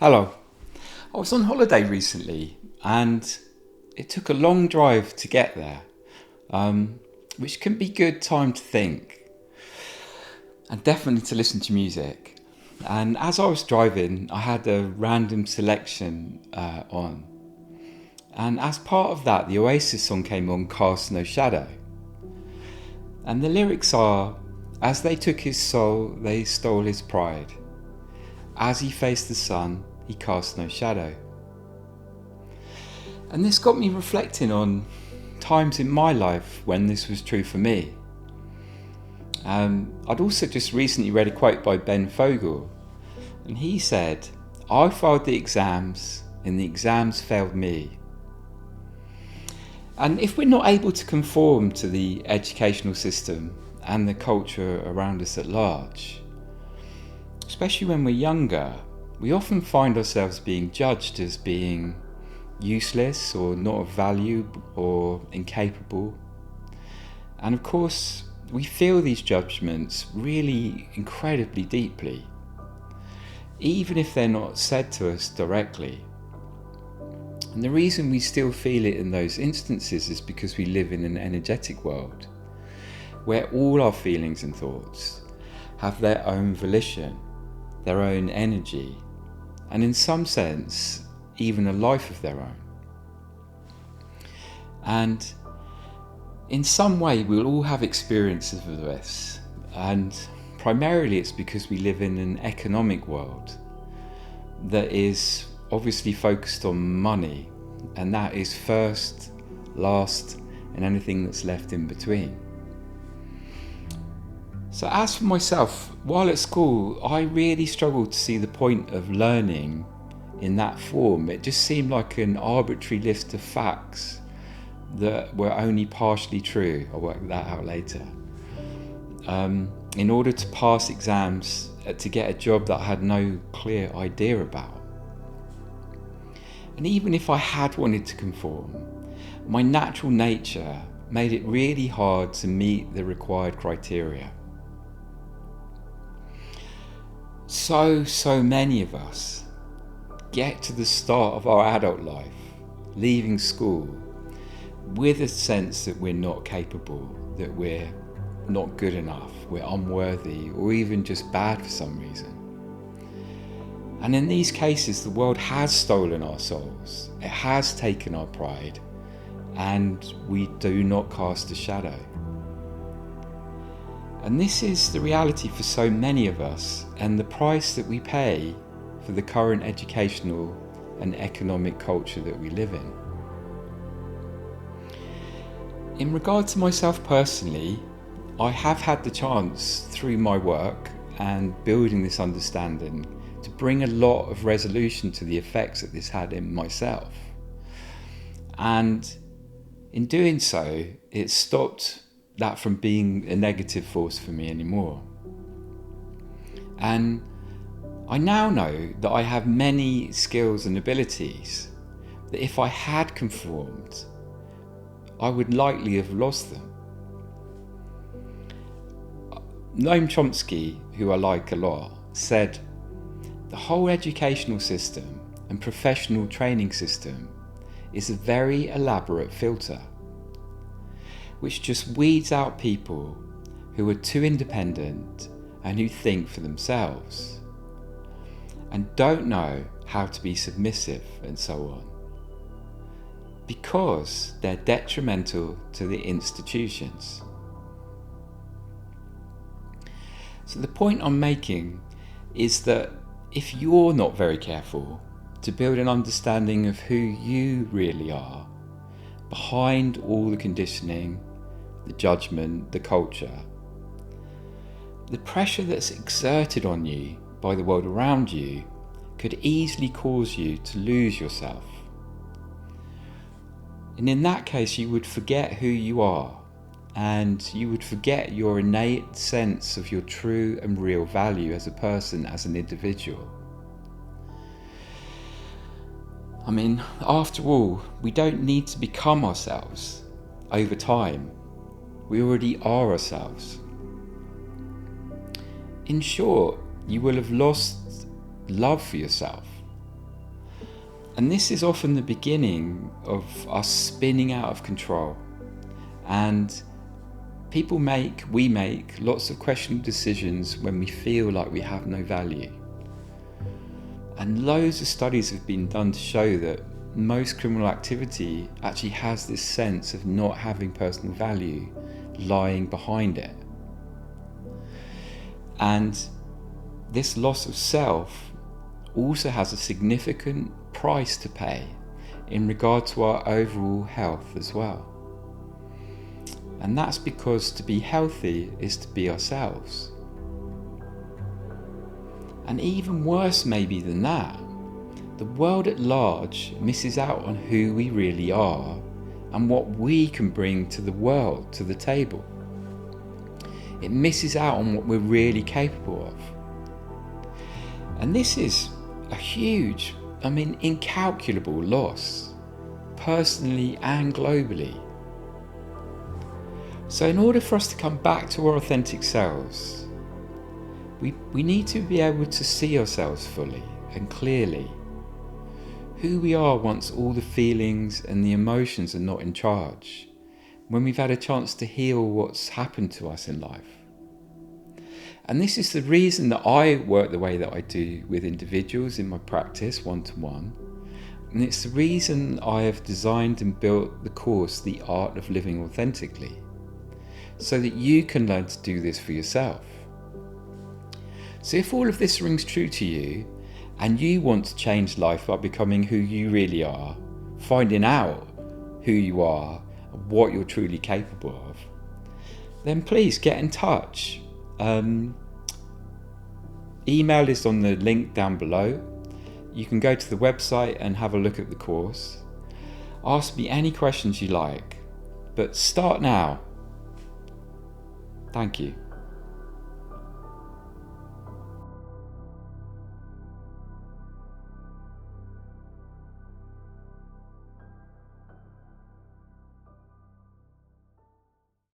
Hello. I was on holiday recently and it took a long drive to get there, which can be good time to think and definitely to listen to music. And as I was driving, I had a random selection on. And as part of that, the Oasis song came on, Cast No Shadow. And the lyrics are, as they took his soul, they stole his pride. As he faced the sun, he cast no shadow. And this got me reflecting on times in my life when this was true for me. I'd also just recently read a quote by Ben Fogle, and he said, I failed the exams and the exams failed me. And if we're not able to conform to the educational system and the culture around us at large, especially when we're younger, we often find ourselves being judged as being useless or not of value or incapable. And of course, we feel these judgments really incredibly deeply, even if they're not said to us directly. And the reason we still feel it in those instances is because we live in an energetic world where all our feelings and thoughts have their own volition, their own energy, and in some sense, even a life of their own. And in some way, we'll all have experiences of this, and primarily it's because we live in an economic world that is obviously focused on money, and that is first, last, and anything that's left in between. So as for myself, while at school, I really struggled to see the point of learning in that form. It just seemed like an arbitrary list of facts that were only partially true. I'll work that out later. In order to pass exams, to get a job that I had no clear idea about. And even if I had wanted to conform, my natural nature made it really hard to meet the required criteria. So many of us get to the start of our adult life, leaving school, with a sense that we're not capable, that we're not good enough, we're unworthy, or even just bad for some reason. And in these cases, the world has stolen our souls, it has taken our pride, and we do not cast a shadow. And this is the reality for so many of us, and the price that we pay for the current educational and economic culture that we live in. In regard to myself personally, I have had the chance through my work and building this understanding to bring a lot of resolution to the effects that this had in myself. And in doing so, it stopped that from being a negative force for me anymore. And I now know that I have many skills and abilities that if I had conformed, I would likely have lost them. Noam Chomsky, who I like a lot, said, the whole educational system and professional training system is a very elaborate filter, which just weeds out people who are too independent and who think for themselves, and don't know how to be submissive and so on, because they're detrimental to the institutions. So the point I'm making is that if you're not very careful to build an understanding of who you really are, behind all the conditioning, the judgment, the culture, the pressure that's exerted on you by the world around you could easily cause you to lose yourself. And in that case, you would forget who you are, and you would forget your innate sense of your true and real value as a person, as an individual. I mean, after all, we don't need to become ourselves over time. We already are ourselves. In short, you will have lost love for yourself And this is often the beginning of us spinning out of control. And we make lots of questionable decisions when we feel like we have no value. And loads of studies have been done to show that most criminal activity actually has this sense of not having personal value lying behind it. And this loss of self also has a significant price to pay in regard to our overall health as well. And that's because to be healthy is to be ourselves. And even worse maybe than that, the world at large misses out on who we really are and what we can bring to the world, to the table. It misses out on what we're really capable of. And this is a huge, incalculable loss, personally and globally. So in order for us to come back to our authentic selves, we need to be able to see ourselves fully and clearly. Who we are once all the feelings and the emotions are not in charge, when we've had a chance to heal what's happened to us in life. And this is the reason that I work the way that I do with individuals in my practice, one-to-one. And it's the reason I have designed and built the course, The Art of Living Authentically, so that you can learn to do this for yourself. So if all of this rings true to you, and you want to change life by becoming who you really are, finding out who you are, what you're truly capable of, then please get in touch. Email is on the link down below. You can go to the website and have a look at the course. Ask me any questions you like, but start now. Thank you.